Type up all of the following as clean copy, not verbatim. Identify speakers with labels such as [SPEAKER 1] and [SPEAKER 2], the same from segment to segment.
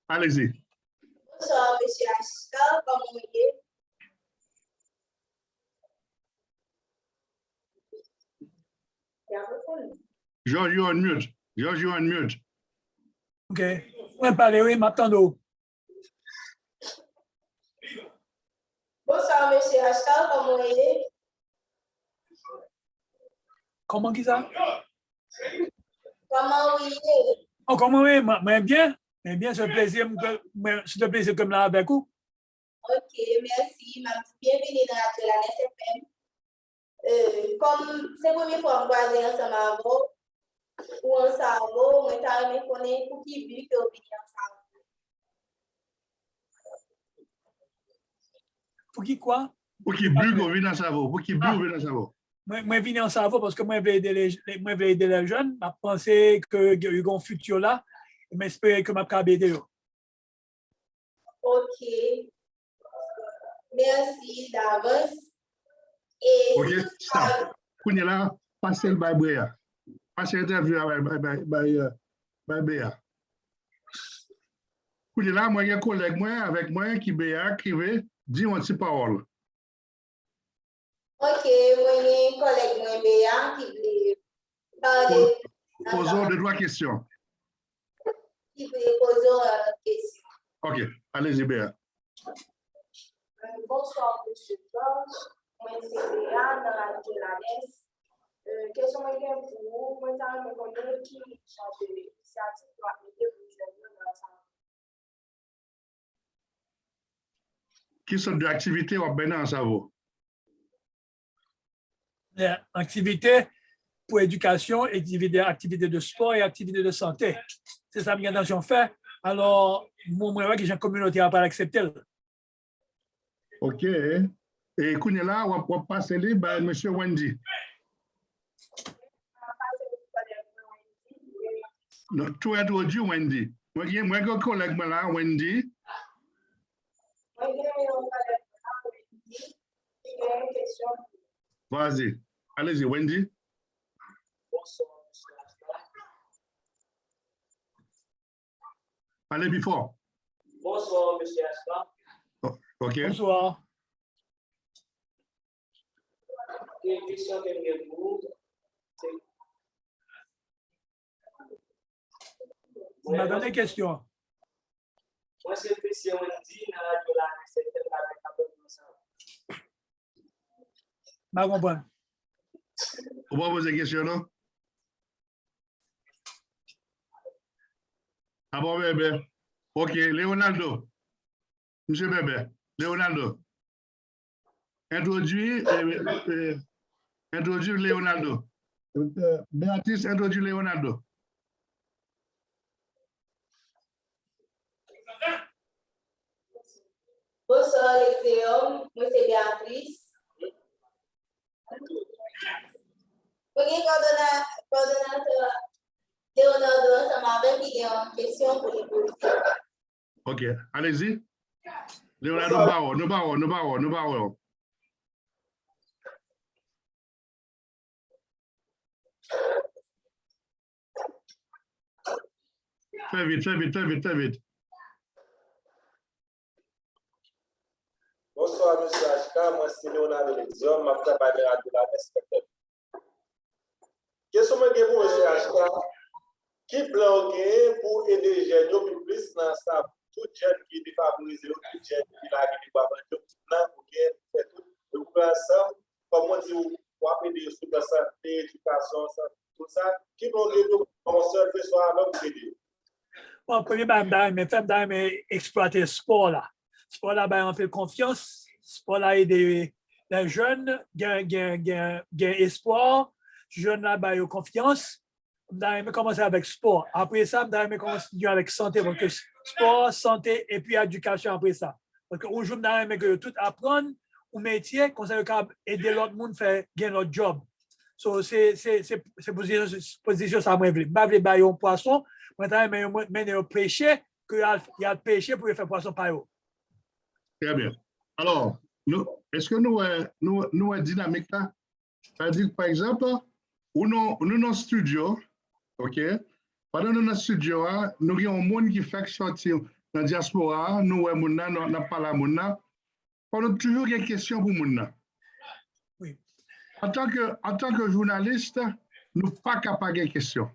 [SPEAKER 1] Allez-y.
[SPEAKER 2] Bonsoir, monsieur Ashka, comment vous êtes?
[SPEAKER 1] George, you're on mute. George, you're on mute.
[SPEAKER 3] OK. Moi, parler, oui, m'attends.
[SPEAKER 2] Bonsoir, monsieur Ashka, comment vous êtes?
[SPEAKER 3] Comment qui ça?
[SPEAKER 2] Comment vous êtes?
[SPEAKER 3] Oh, comment oui, mais bien. Mais bien, c'est un plaisir comme là avec vous.
[SPEAKER 2] Ok, merci. Bienvenue dans la SFM. Comme c'est la première fois que je suis ensemble avec vous, ou ensemble, je vais connaître pour qui but que vous venez ensemble.
[SPEAKER 3] Pour qui quoi?
[SPEAKER 1] Pour qui but qu'on vient dans sa voix? Pour qui but qu'on vient dans sa voix?
[SPEAKER 3] Moi, je viens en savoir parce que moi, je veux aider les jeunes. Je pensais qu'il y a un futur là. Je m'espère que je vais aider eux.
[SPEAKER 2] Ok. Merci d'avance. Et
[SPEAKER 1] ok, stop. Pour là, passez le bail. Passez l'interview avec Béa. Pour là, moi, il y a un collègue avec moi qui Béa qui veut dire une petite parole.
[SPEAKER 2] Ok, moi, j'ai un collègue moi, Béa qui veut parler.
[SPEAKER 1] Posons 2-3 questions.
[SPEAKER 2] Qui veut poser une question.
[SPEAKER 1] Ok, allez-y, Béa.
[SPEAKER 2] Bonsoir, monsieur Georges. Moi, c'est Béa dans la jeunesse. Question pour vous. Moi, je me connais qui change l'initiative pour appliquer pour les jeunes dans la salle.
[SPEAKER 1] Qui sont des activités ou bien dans sa voix?
[SPEAKER 3] Activités pour éducation, activités de sport et activités de santé. C'est ça que j'ai fait. Alors, moi, j'ai une communauté à pas l'accepter.
[SPEAKER 1] OK. Et Kounela, on va passer à M. Wendy. Tu as introduit Wendy. Moi, j'ai un collègue là, Wendy. Vas-y. Allez-y, Wendy.
[SPEAKER 4] Bonsoir,
[SPEAKER 1] Allez, before.
[SPEAKER 4] Bonsoir, monsieur Ashka.
[SPEAKER 1] OK.
[SPEAKER 3] Bonsoir.
[SPEAKER 4] Une question que je vous
[SPEAKER 3] Vous m'avez donné une question.
[SPEAKER 4] Moi, c'est que si on dit dans la radio, c'est
[SPEAKER 3] Je comprends.
[SPEAKER 1] On va poser une question, non? Ah bon, bébé. OK, Leonardo. Monsieur Bébé, Leonardo. Introduis Leonardo. Béatrice, introduis Leonardo.
[SPEAKER 2] Bonsoir, les hommes. Moi, c'est Béatrice. Ok, coordonnateur Leonardo, ça m'a fait une question pour les poser.
[SPEAKER 1] OK, allez-y. Leonardo, no barro. Très vite.
[SPEAKER 5] Bonsoir, monsieur Ashka. Moi, c'est Leonardo Lexion. Je suis parlé à la respectable. Question que vous, monsieur Ashka, qui plan pour aider les jeunes plus dans ça, tout jeune qui est défavorisé, tout jeune qui a gagné pour faire tout le ensemble, comment dire, pour aider sur la santé, l'éducation, tout ça, qui plan pour commencer à faire ça avant de aider.
[SPEAKER 3] Bon, premier, je exploiter le sport là. Le sport là, on fait confiance. Le sport là, aider les jeunes, gain espoir. Les jeunes là, ils ont confiance. Je commencer avec sport. Après ça, je continuer avec santé. Donc, sport, santé et puis éducation après ça. Parce qu'aujourd'hui, je tout apprendre au métier, comme ça, aider l'autre monde à faire gagner leur job. So, c'est position ça, moi, je veux pas un poisson. Maintenant, je pêcher, qu'il y a pêcher pour faire poisson par eux.
[SPEAKER 1] Très bien. Alors, est-ce que nous avons dynamique là? C'est-à-dire, par exemple, nous dans le studio, OK? Pendant dans le studio, nous avons un monde qui fait sortir dans la diaspora, nous, nous n'avons pas la mouna, on a toujours des questions pour mouna.
[SPEAKER 3] Oui.
[SPEAKER 1] En tant que journaliste, nous ne sommes pas capables de questions.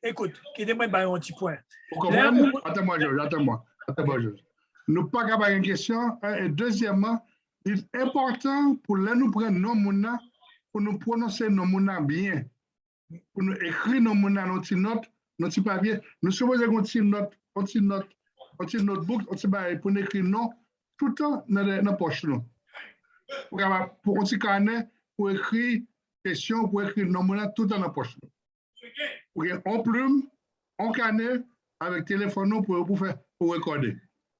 [SPEAKER 3] Écoute, quittez-moi un petit point.
[SPEAKER 1] Vous comprenez? Attends-moi, Georges, attends-moi, Georges. Nous ne sommes pas capables de questions. Et deuxièmement, il est important pour nous prendre nos mouna, pour nous prononcer nos mouna bien, pour nous écrire nos mouna, nos petites notes, nos petits papiers. Nous sommes supposés avoir une petite notebook, pour nous écrire non, tout le temps dans la poche. Pour un petit carnet, pour écrire questions, pour écrire nos mouna, tout dans la poche. On plume, on carnet, avec téléphone pour recorder.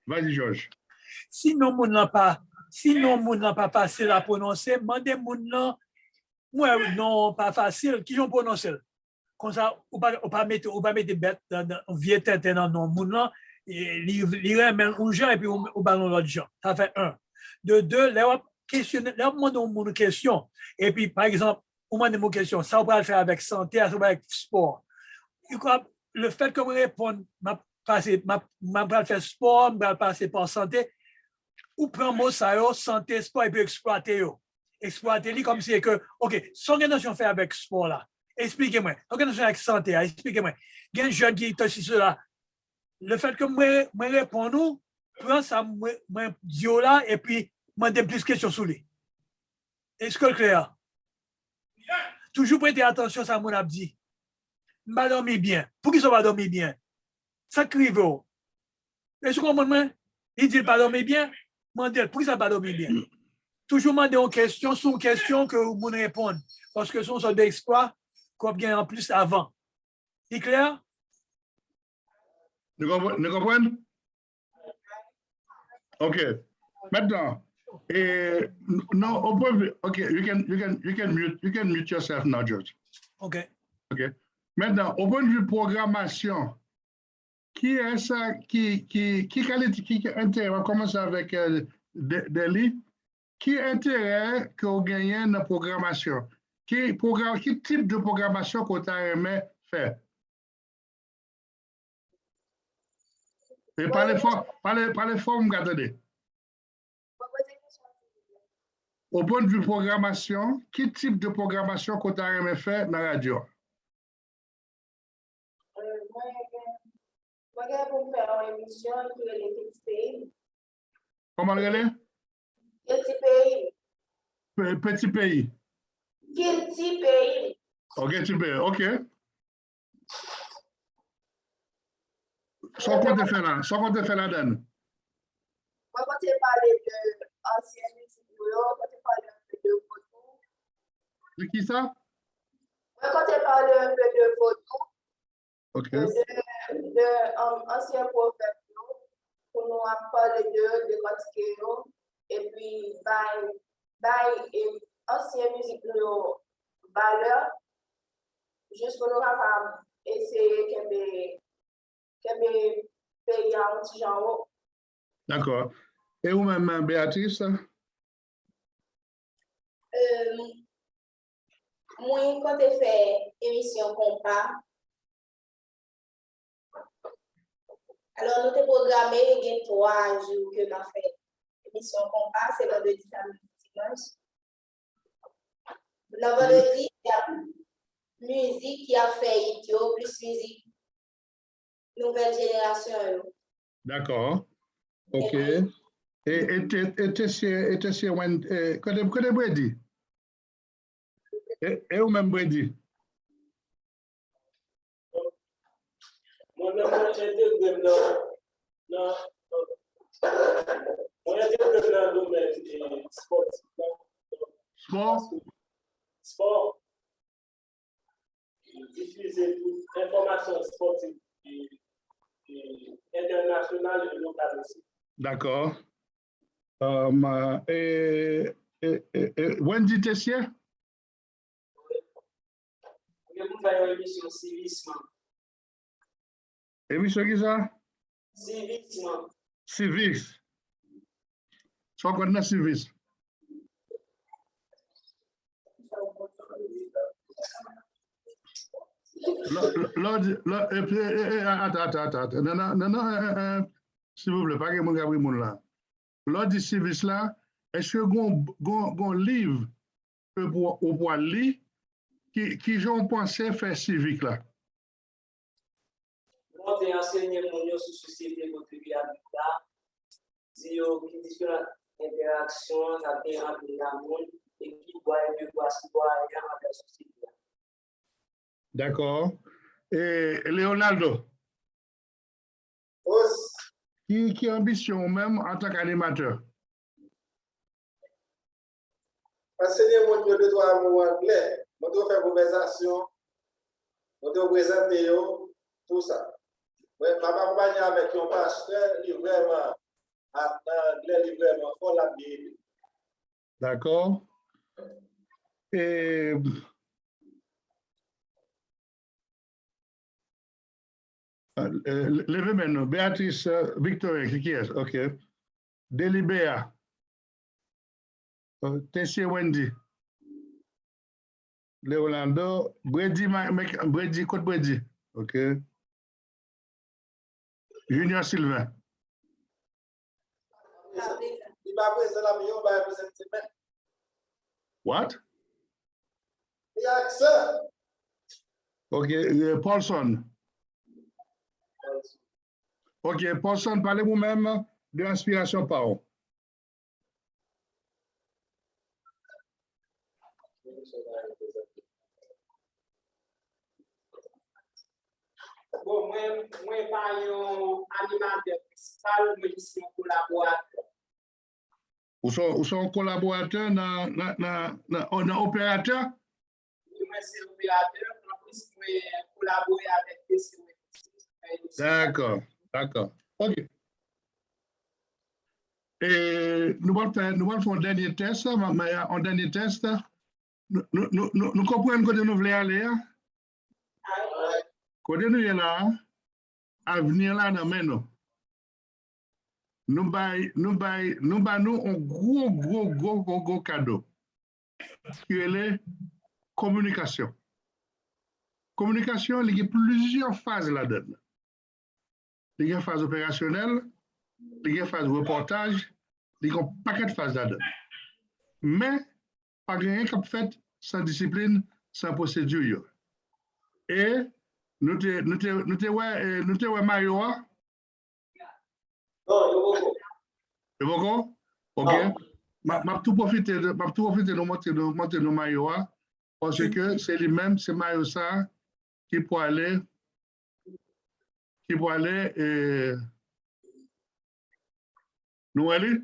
[SPEAKER 1] Vas-y, Georges.
[SPEAKER 3] Si non, moun n'a pas facile à prononcer, demandez moun nan, moi, non, pas facile, qui ont prononcé. Comme ça, ou pas mettre bête dans vieux tête dans non moun nan, il ramène un gens et puis ou ballon l'autre gens. Ça fait un. De deux, là, questionner, là, on demande une question. Et puis, par exemple, on demande une question, ça, on va le faire avec santé, ça, on va avec sport. Le fait que je réponde, je faire sport, je passer par santé, ou prend mot ça, santé, sport, et puis exploiter. Exploiter comme si que, OK, son organisation fait avec sport là. Expliquez-moi. Organisation avec santé, expliquez-moi. Il y a un jeune qui est aussi cela. Le fait que moi réponds nous, prends ça, moi dis là, et puis, moi donne plus de questions sur lui. Est-ce que c'est clair? Toujours prêter attention à ce que mon a dit. Je vais dormir bien. Pour qui ça va dormir bien? Ça crive. Est-ce que vous comprenez? Il dit pas dormir bien. Mandel, pour qui ça va dormir bien? Toujours demander une question sur une question que vous pouvez répondre. Parce que son soldat d'exploit, qu'on gagne en plus avant. C'est clair?
[SPEAKER 1] Nous comprenez? OK. Maintenant, no, okay, you can mute yourself now, George.
[SPEAKER 3] OK.
[SPEAKER 1] OK. Maintenant, au point de vue programmation, qui est ça qui intérêt, on va commencer avec Deli, qui intérêt que vous gagnez dans la programmation? Qui type de programmation que vous avez fait? Et par les formes, regardez. Au point de vue programmation, quel type de programmation que vous avez fait dans la radio?
[SPEAKER 2] Moi, pour faire une émission sur les petits pays.
[SPEAKER 1] Comment le relais?
[SPEAKER 2] Petit pays.
[SPEAKER 1] Petit pays.
[SPEAKER 2] Petit pays.
[SPEAKER 1] OK, petit pays. OK. Sans compter faire là. Sans compter faire la donne.
[SPEAKER 2] Moi, quand tu parles de anciennes musiques, quand tu parles un peu de photos.
[SPEAKER 1] De qui ça?
[SPEAKER 2] Moi, quand tu parles un peu de photos.
[SPEAKER 1] OK.
[SPEAKER 2] De anciens prophètes, pour nous parler de Quantiquero, et puis, ancienne musique de valeur, juste pour nous capables essayer de payer un petit genre.
[SPEAKER 1] D'accord. Et vous-même, Béatrice?
[SPEAKER 2] Moi, quand je fais émission compas, alors, nous avons programmé il y a 3 jours que nous avons fait l'émission compas, c'est vendredi, samedi, dimanche. Le vendredi, il y a musique qui a fait idiot, plus musique nouvelle génération.
[SPEAKER 1] D'accord. OK. Et tu sais, quand Brady? Et vous-même, Brady?
[SPEAKER 4] Moi, dans le domaine sportif. Sport. Diffuser toute information sportive et internationale et locale aussi.
[SPEAKER 1] D'accord. Wendy Tessier?
[SPEAKER 4] Vous faire une émission civisme.
[SPEAKER 1] Émission qui ça?
[SPEAKER 4] Civisme.
[SPEAKER 1] Civisme. Soit qu'on a civisme. Attends. Non. S'il vous plaît, pas que mon gars moun là. L'ordre du service là, est-ce que gon livre que pour lire qui j'en pensais faire civique là?
[SPEAKER 4] Moi, j'ai enseigné mon sur société contribuer à l'État, qui différentes interactions, ça vient entre les monde et qui doit être citoyen avec la société.
[SPEAKER 1] D'accord. Et Leonardo, qui ambition même en tant qu'animateur?
[SPEAKER 5] Enseigner mon Dieu de toi en anglais, je dois faire conversation, je dois présenter tout ça. Je vais m'accompagner avec un pasteur qui vraiment, anglais, qui vraiment fort la Bible.
[SPEAKER 1] D'accord. Et levez maintenant. Béatrice Victoria, qui est? OK. Delibéa. Tessie Wendy. Leonardo. Brady, Côte Brady. OK. Junior Sylvain.
[SPEAKER 5] Il va présenter la meilleure, il va présenter même.
[SPEAKER 1] What?
[SPEAKER 5] Il y a ça.
[SPEAKER 1] OK. Paulson. OK. Paulson, parlez vous-même de l'inspiration par an.
[SPEAKER 4] Bon, moi, pas un animateur principal, mais je suis un collaborateur.
[SPEAKER 1] Ou sont collaborateurs dans opérateur?
[SPEAKER 4] Moi, c'est opérateur, en plus, je collaborer avec des
[SPEAKER 1] D'accord, d'accord. OK. Et nous allons faire un dernier test. Un dernier test. Nous comprenons que nous voulons aller. Quand nous sommes là, avenir là, nous avons un gros cadeau qui est la communication. Communication, il y a plusieurs phases là-dedans. Il y a une phase opérationnelle, il y a une phase reportage, il y a un paquet de phases là-dedans. Mais, pas rien qu'on fait sans discipline, sans procédure. Et nous te Mario.
[SPEAKER 5] Non,
[SPEAKER 1] c'est bon? OK. Je tout profiter de montrer nos Mario parce que c'est lui-même, c'est Mario ça qui peut aller nous aller?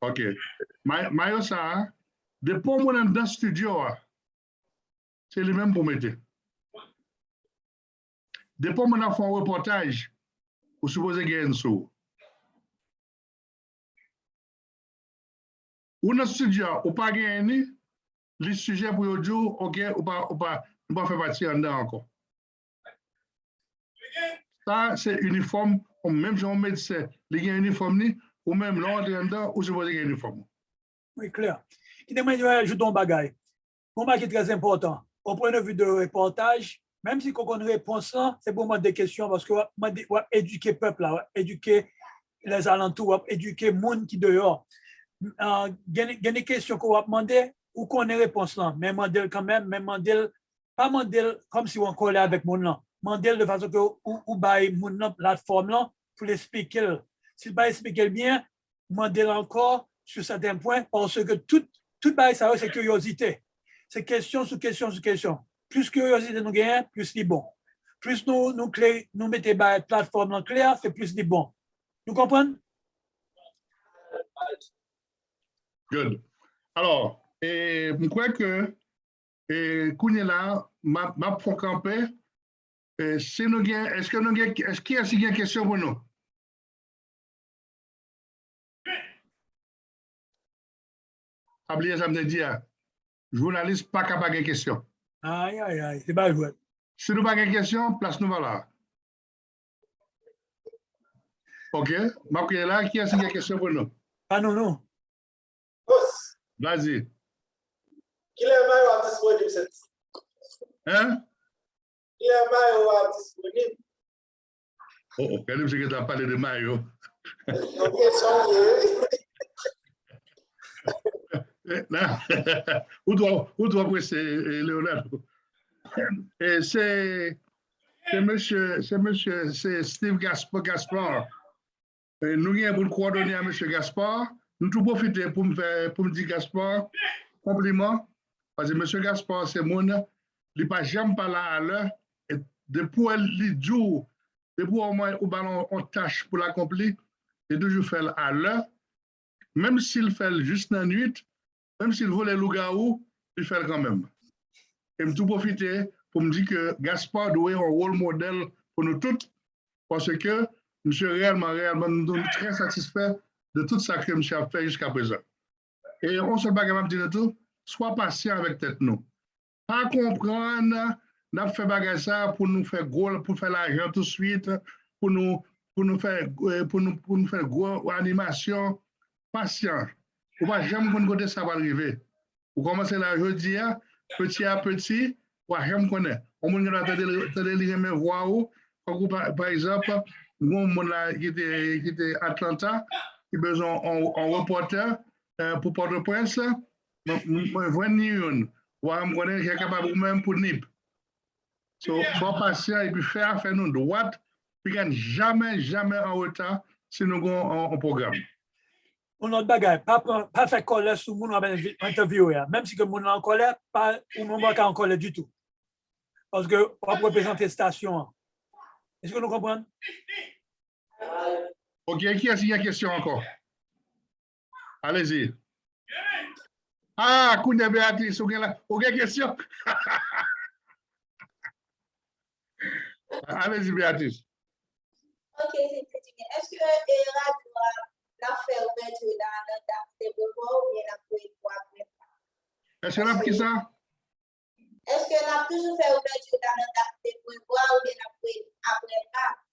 [SPEAKER 1] OK. Mario ça, depuis qu'on est dans le studio, c'est lui-même pour mettre. Depuis qu'on a fait un reportage, vous supposez gagner un sou. Ou dans le studio, ou pas gagner, les sujets pour aujourd'hui, OK, ou pas faire partie en dedans encore. Ça, c'est uniforme, même si on médecin, il y a un uniforme, ou même l'ordre en dedans, ou supposé gagner un uniforme.
[SPEAKER 3] Oui, clair. Qui demande de ajouter un bagage. Un bagage qui est très important. Au point de vue de reportage, même si on a une réponse, c'est pour moi des questions parce que on va éduquer le peuple, on va éduquer les alentours, on va éduquer le monde qui est dehors. Il y a des questions qu'on va demander ou qu'on ait réponse là, mais demander quand même, mais demander, pas demander comme si on collait avec le monde là, demander de façon que ou bail le monde là, plateforme là, pour l'expliquer. S'il ne va expliquer bien, demander encore sur certains points parce que tout bail ça c'est curiosité. C'est question sur question sur question. Plus curiosité nous gagne, plus c'est bon. Plus nous mettons la plateforme en clair, c'est plus c'est bon. Nous comprenez?
[SPEAKER 1] Good. Alors, je crois que Kounyela m'a fait camper. Est-ce qu'il y a une question pour nous? Oubliez ça me dit, journaliste pas capable de question.
[SPEAKER 3] Aïe, c'est pas joué.
[SPEAKER 1] Si nous n'avons pas de question, place nous là. OK? Je suis là, qui a une question pour nous?
[SPEAKER 3] Ah non.
[SPEAKER 1] Vas-y.
[SPEAKER 5] Qui est Mario disponible?
[SPEAKER 1] Hein?
[SPEAKER 5] Qui est Mario disponible?
[SPEAKER 1] Oh, regardez, monsieur, que tu as parlé de Mario.
[SPEAKER 5] Donc, question,
[SPEAKER 1] Là, où doit presser, Leonardo? Et c'est c'est Steve Gaspard. Nous avons pour le coordonner à monsieur Gaspard. Nous tout profiter pour me dire Gaspard, compliment. Parce que monsieur Gaspard, c'est mon, il n'est pas jamais pas là à l'heure. Et depuis le jour, depuis au moins au ballon, on tâche pour l'accomplir, et toujours faire à l'heure. Même s'il fait juste la nuit, même s'il vole les loups-garous, il fait quand même. Et je tout profiter pour me dire que Gaspard doit être un rôle modèle pour nous tous, parce que je suis réellement très satisfait de tout ça que je a fait jusqu'à présent. Et on se bat capable de dire tout, sois patient avec tête nous. Pas comprendre, n'a fait bagage ça pour nous faire gros, pour faire l'argent tout de suite, pour nous faire gros animation, patient. On va jamais connaître côté ça va arriver. Vous commencez là jeudi, petit à petit, on va jamais connaître. On va attendre lire mes voix ou, par exemple, mon qui était Atlanta, qui a besoin d'un reporter pour Port-au-Prince, moi, venir on est capable même pour NIP. Sois patient et puis faire nous droite, puis jamais en retard si nous avons un programme.
[SPEAKER 3] Un autre bagage, pas faire colère sur mon interview, même si que mon en colère, pas ou non pas en colère du tout. Parce que on va représenter station. Est-ce que nous comprenons?
[SPEAKER 1] OK, qui a une question encore? Allez-y. Ah, Kounia Béatrice, OK, question? Allez-y, Béatrice.
[SPEAKER 2] Ok, c'est est-ce que Radio a fait ouverture dans la date de Beauvoir ou bien après quoi?
[SPEAKER 1] Est-ce que là, qui ça?
[SPEAKER 2] Est-ce que a toujours fait ouverture dans la date de Beauvoir ou bien après Pâques?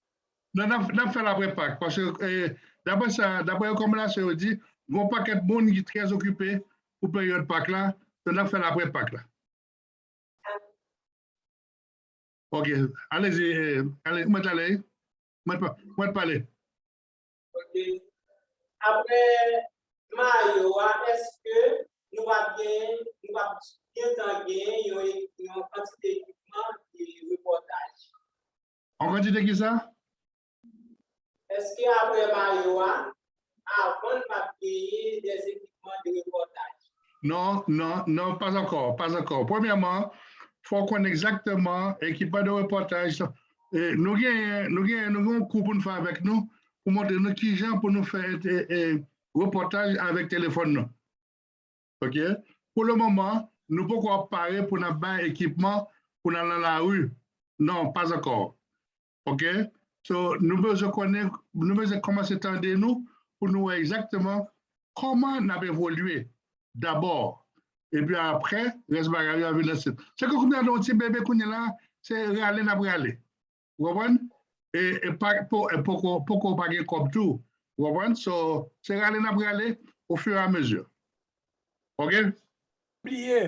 [SPEAKER 1] Non, on fait après Pâques, parce que d'après ça, d'après comme là, c'est dit, il n'y a pas de monde qui est très occupé pour la période Pâques là, on a fait après Pâques là. OK, allez-y, allez, moi parler.
[SPEAKER 4] Ok. Après Mario, est-ce que nous va bien gagner une quantité d'équipement de reportage?
[SPEAKER 1] En quantité qui ça?
[SPEAKER 4] Est-ce qu'après Mario, avant de payer des équipements de reportage?
[SPEAKER 1] Non, pas encore. Premièrement, il faut qu'on ait exactement l'équipement de reportage. Nous avons un coup pour nous faire avec nous, pour montrer nous qui gens pour nous faire reportage avec téléphone. OK? Pour le moment, nous ne pouvons pas parler pour nous avoir équipement pour aller dans la rue. Non, pas encore. OK? So, nous devons commencer à attendre nous pour nous voir exactement comment nous avons évolué d'abord. Et puis après, reste bagage avec le site. C'est que comme un petit bébé qu'on est là, c'est râler n'a râler. Vous comprenez? Et pas pour pas gagner comme tout. Vous comprenez? So, c'est râler n'a râler au fur et à mesure. OK?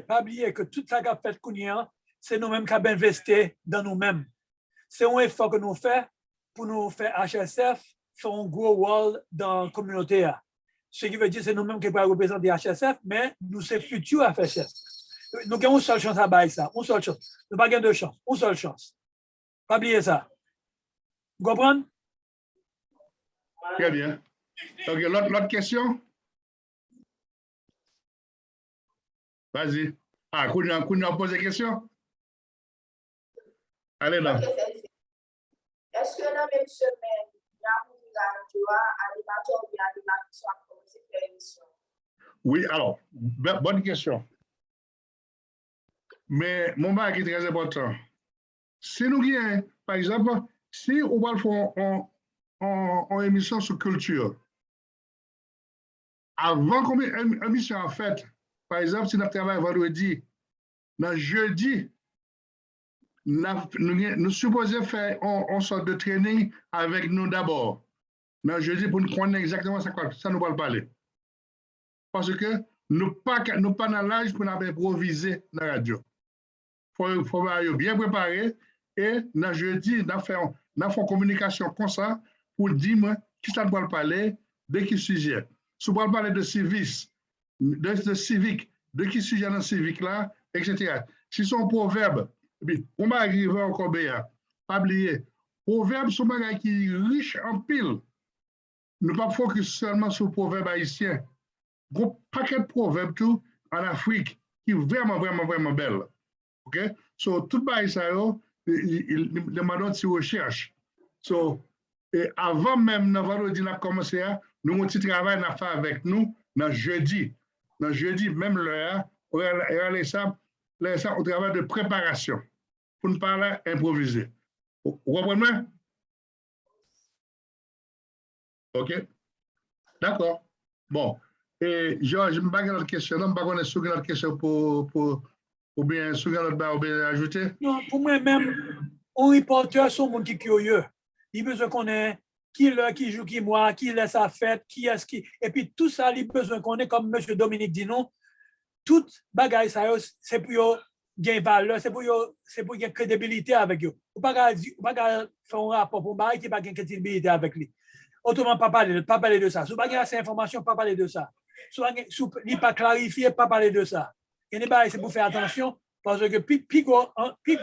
[SPEAKER 3] Pas oublier que tout ça qu'a fait Kounia, c'est nous-mêmes qui avons investi dans nous-mêmes. C'est un effort que nous faisons pour nous faire HSF, faire un gros rôle dans la communauté. Ce qui veut dire que c'est nous-mêmes qui pouvons représenter HSF, mais nous sommes futurs HSF. Nous avons une seule chance à bailler ça, une seule chance. Nous n'avons pas deux chances, une seule chance. Pas oublier ça. Vous comprenez?
[SPEAKER 1] Très bien. OK, l'autre question? Vas-y. Ah, Kounia pose des questions? Allez là.
[SPEAKER 2] Est-ce que dans la même semaine, il y a un animateur ou animation à commencer l'émission?
[SPEAKER 1] Oui, alors, bonne question. Mais mon bac est très important. Si nous gagnons, par exemple, si on va faire une émission sur culture, avant qu'on ait une émission en fait, par exemple, si nous travaillons vendredi, dans jeudi, nous supposons faire une sorte de training avec nous d'abord. Dans jeudi, pour nous connaître exactement ça nous va parler. Parce que nous pas dans l'âge pour nous improviser dans la radio. Il faut bien préparer et dans jeudi, nous faire nous faisons communication comme ça pour dire qui ça doit parler, de qui sujet. Si on parler de civisme, de civique, de qui sujet dans civique là, etc. Si son proverbe, on va arriver encore bien, pas oublier, proverbe sont des choses qui sont riches en pile. Ne pas focus seulement sur le proverbe haïtien. Il y a un paquet de proverbes tout en Afrique qui est vraiment, vraiment, vraiment belle. OK? So, tout le ça, il demande si recherche. So, et avant même, nous avons commencé à nous avons un petit travail à faire avec nous dans jeudi. Dans jeudi, même l'heure, on a ça au travail de préparation pour ne pas improviser. Vous comprenez? OK? D'accord. Bon. Et Georges, je ne vais pas avoir une question. Je ne vais pas avoir une question pour bien ajouter.
[SPEAKER 3] Non, pour moi-même, un reporter, c'est un monde qui est curieux. Il besoin qu'on ait qui est là, qui joue, qui moi, qui laisse sa fête, qui est-ce qui. Et puis tout ça, il besoin qu'on ait, comme M. Dominique dit non, toute bagaille, c'est pour gagner valeur, c'est pour gagner crédibilité avec eux. Ou pas faire un rapport pour bagaille qui n'a pas de crédibilité avec lui. Autrement, pas parler de ça. Si vous n'avez pas ces informations, pas parler de ça. Si vous n'avez pas clarifié, pas parler de ça. Il y a des c'est pour faire attention, parce que plus gros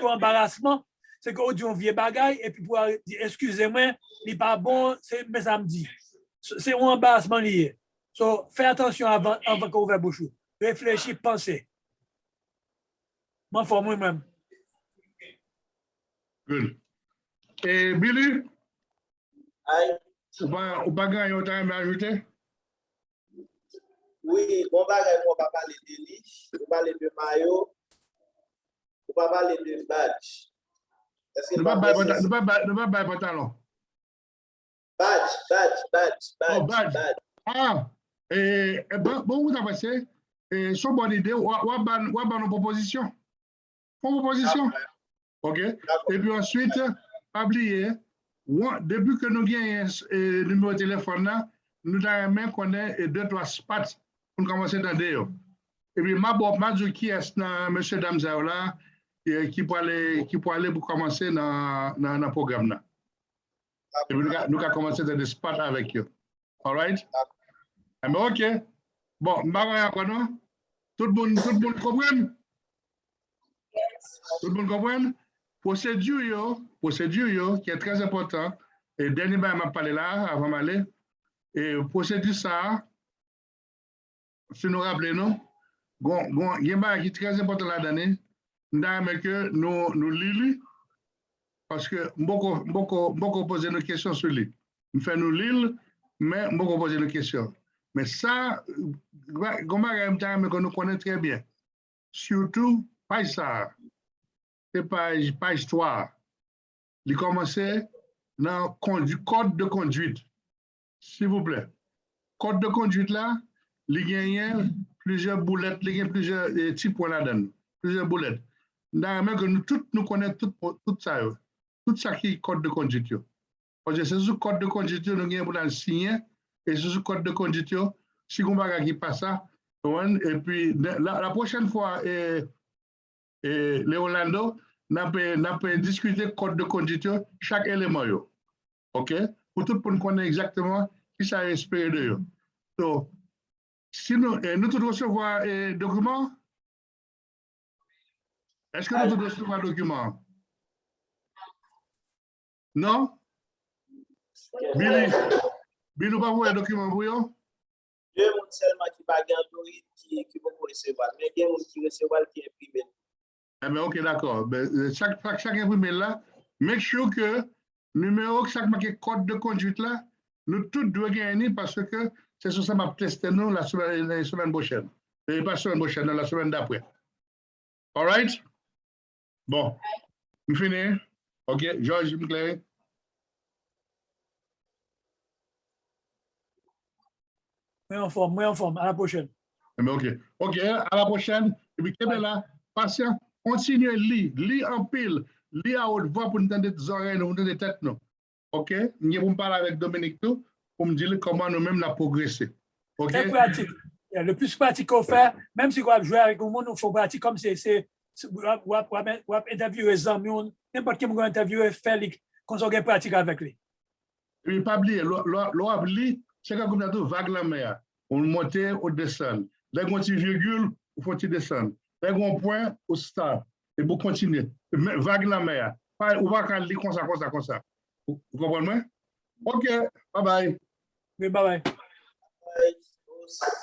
[SPEAKER 3] embarrassement, c'est qu'on dit un vieux bagaille, et puis pour dire, excusez-moi, il n'est pas bon, mais ça me dit. C'est un embarrassement lié. So, fais attention avant qu'on ouvre la bouche. Réfléchis, pensez. Moi, faut moi-même.
[SPEAKER 1] Good. Et Billy?
[SPEAKER 4] Aïe.
[SPEAKER 1] Ou pas gagner autant à ajouter?
[SPEAKER 4] Oui, on va pas parler de lui, on va parler de maillot, on va parler de badge.
[SPEAKER 1] Ne pas bailler pantalon.
[SPEAKER 4] Badge.
[SPEAKER 1] Ah, bon, vous avez passé. C'est une bonne idée. On va une proposition. Une proposition. OK. Et puis ensuite, pas oublier, depuis que nous gagnons le numéro de téléphone, nous avons qu'on ait 2-3 spots pour commencer dans des. Et puis, ma dit qui est M. Damzao là, qui peut aller pour commencer dans le programme là. Et puis, nous allons commencer dans des spots avec eux. All right? OK. Bon, tout le monde comprend? Tout le monde comprend? Procédure qui est très important. Et dernier m'a parlé là, avant d'aller. Et procédure ça, si nous rappelons, il y a un qui est très important là-dedans. Nous lisons, parce que beaucoup poser nos questions sur lui. Nous faisons nous lire, mais beaucoup poser nos questions. Mais ça, que nous connaissons très bien. Surtout, pas ça. C'est pas histoire. Il commence dans le code de conduite. S'il vous plaît. Code de conduite là, il y a plusieurs boulettes, il y a plusieurs petits points là-dedans. Plusieurs boulettes. Que nous connaissons tout ça. Tout ça qui est code de conduite. Parce que c'est ce code de conduite nous avons pour le signer. Et ce code de conduite, si on va qui passe ça, et puis la prochaine fois, Léolando, nous avons discuté code de conduite, chaque élément. OK? Pour tout le monde connaître exactement qui ça espère de eux. Donc, si nous tous recevoir des documents, est-ce que nous tous recevoir des documents? Non? Billy, nous pas voir les documents pour eux?
[SPEAKER 4] Il y a des gens seulement qui pas gagner qui vont recevoir, mais il y a des gens qui recevoir qui imprimé.
[SPEAKER 1] Eh bien, OK, d'accord. Chaque imprimé là, make sure que numéro, chaque marqué code de conduite là, nous tous devons gagner parce que c'est sur ça que je vais tester nous la semaine prochaine. Et pas la semaine prochaine, la semaine d'après. All right? Bon. Nous finissons. OK, Georges, vous clair?
[SPEAKER 3] Moi en forme. À la prochaine.
[SPEAKER 1] OK. OK, à la prochaine. Et puis, là, patient, continuez, lis en pile, lis à haute voix pour nous donner des oreilles, nous donner des têtes. OK? Nous allons parler avec Dominique tout pour me dire comment nous-mêmes avons progressé. OK?
[SPEAKER 3] C'est pratique. Le plus pratique qu'on fait, même si on va jouer avec le monde, il faut pratique comme c'est interviewer les amis, n'importe qui va interviewer, faire qu'on a pratique avec lui.
[SPEAKER 1] Et puis, pas oublier, l'oubli, c'est comme ça, vague la mer. On monte, on descend. Dès qu'on petit virgule, il faut descendre. Dès qu'on point, on start. Et pour continuer. Vague la mer. On va lire comme ça, comme ça, comme ça. Vous comprenez? OK, bye bye.
[SPEAKER 3] Oui, bye bye.